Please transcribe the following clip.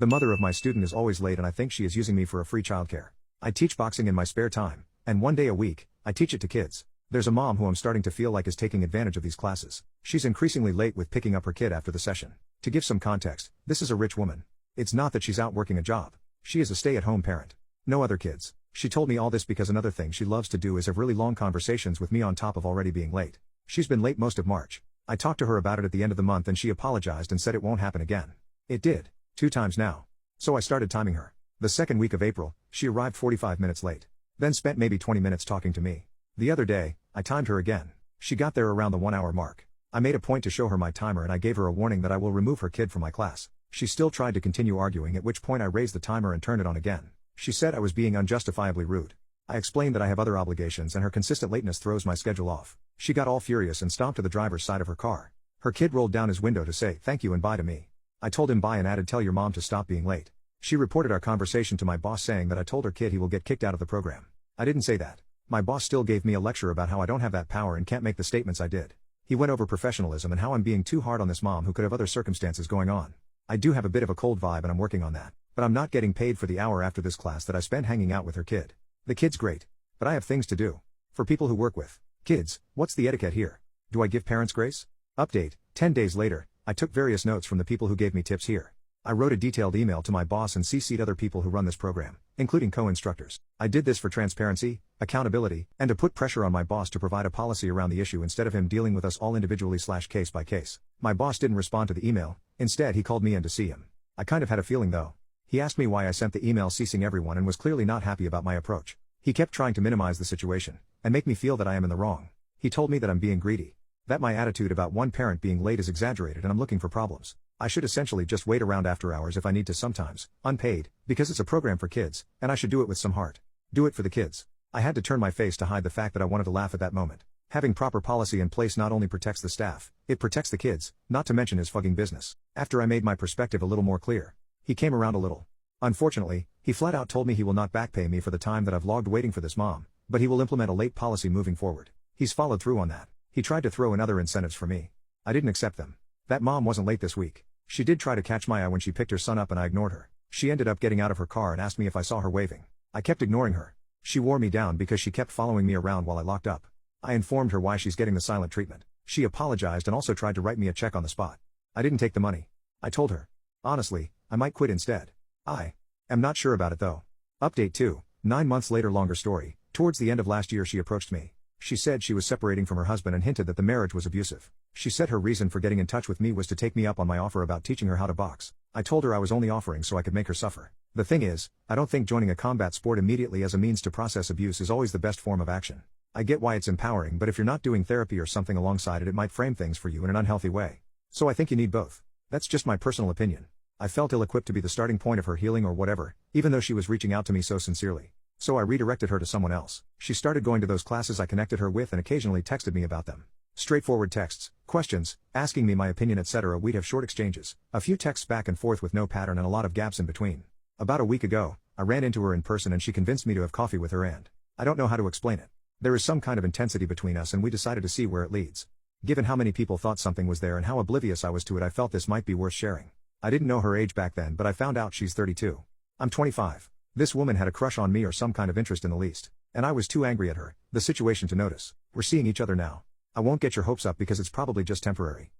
The mother of my student is always late and I think she is using me for a free childcare. I teach boxing in my spare time, and one day a week, I teach it to kids. There's a mom who I'm starting to feel like is taking advantage of these classes. She's increasingly late with picking up her kid after the session. To give some context, this is a rich woman. It's not that she's out working a job. She is a stay-at-home parent. No other kids. She told me all this because another thing she loves to do is have really long conversations with me on top of already being late. She's been late most of March. I talked to her about it at the end of the month and she apologized and said it won't happen again. It did. 2 times now. So I started timing her. The second week of April, she arrived 45 minutes late. Then spent maybe 20 minutes talking to me. The other day, I timed her again. She got there around the 1-hour mark. I made a point to show her my timer and I gave her a warning that I will remove her kid from my class. She still tried to continue arguing, at which point I raised the timer and turned it on again. She said I was being unjustifiably rude. I explained that I have other obligations and her consistent lateness throws my schedule off. She got all furious and stomped to the driver's side of her car. Her kid rolled down his window to say thank you and bye to me. I told him bye and added tell your mom to stop being late. She reported our conversation to my boss saying that I told her kid he will get kicked out of the program. I didn't say that. My boss still gave me a lecture about how I don't have that power and can't make the statements I did. He went over professionalism and how I'm being too hard on this mom who could have other circumstances going on. I do have a bit of a cold vibe and I'm working on that, but I'm not getting paid for the hour after this class that I spend hanging out with her kid. The kid's great, but I have things to do. For people who work with kids, what's the etiquette here? Do I give parents grace? Update, 10 days later, I took various notes from the people who gave me tips here. I wrote a detailed email to my boss and CC'd other people who run this program, including co-instructors. I did this for transparency, accountability, and to put pressure on my boss to provide a policy around the issue instead of him dealing with us all individually/case by case. My boss didn't respond to the email, instead he called me in to see him. I kind of had a feeling though. He asked me why I sent the email ceasing everyone and was clearly not happy about my approach. He kept trying to minimize the situation, and make me feel that I am in the wrong. He told me that I'm being greedy. That my attitude about one parent being late is exaggerated and I'm looking for problems. I should essentially just wait around after hours if I need to sometimes, unpaid, because it's a program for kids, and I should do it with some heart. Do it for the kids. I had to turn my face to hide the fact that I wanted to laugh at that moment. Having proper policy in place not only protects the staff, it protects the kids, not to mention his fucking business. After I made my perspective a little more clear, he came around a little. Unfortunately, he flat out told me he will not back pay me for the time that I've logged waiting for this mom, but he will implement a late policy moving forward. He's followed through on that. He tried to throw in other incentives for me. I didn't accept them. That mom wasn't late this week. She did try to catch my eye when she picked her son up and I ignored her. She ended up getting out of her car and asked me if I saw her waving. I kept ignoring her. She wore me down because she kept following me around while I locked up. I informed her why she's getting the silent treatment. She apologized and also tried to write me a check on the spot. I didn't take the money. I told her. Honestly, I might quit instead. I am not sure about it though. Update 2, 9 months later, longer story. Towards the end of last year she approached me. She said she was separating from her husband and hinted that the marriage was abusive. She said her reason for getting in touch with me was to take me up on my offer about teaching her how to box. I told her I was only offering so I could make her suffer. The thing is, I don't think joining a combat sport immediately as a means to process abuse is always the best form of action. I get why it's empowering, but if you're not doing therapy or something alongside it, it might frame things for you in an unhealthy way. So I think you need both. That's just my personal opinion. I felt ill-equipped to be the starting point of her healing or whatever, even though she was reaching out to me so sincerely. So I redirected her to someone else. She started going to those classes I connected her with and occasionally texted me about them. Straightforward texts, questions, asking me my opinion, etc. We'd have short exchanges, a few texts back and forth with no pattern and a lot of gaps in between. About a week ago, I ran into her in person and she convinced me to have coffee with her, and I don't know how to explain it. There is some kind of intensity between us and we decided to see where it leads. Given how many people thought something was there and how oblivious I was to it, I felt this might be worth sharing. I didn't know her age back then, but I found out she's 32. I'm 25. This woman had a crush on me or some kind of interest in the least, and I was too angry at her, the situation to notice. We're seeing each other now. I won't get your hopes up because it's probably just temporary.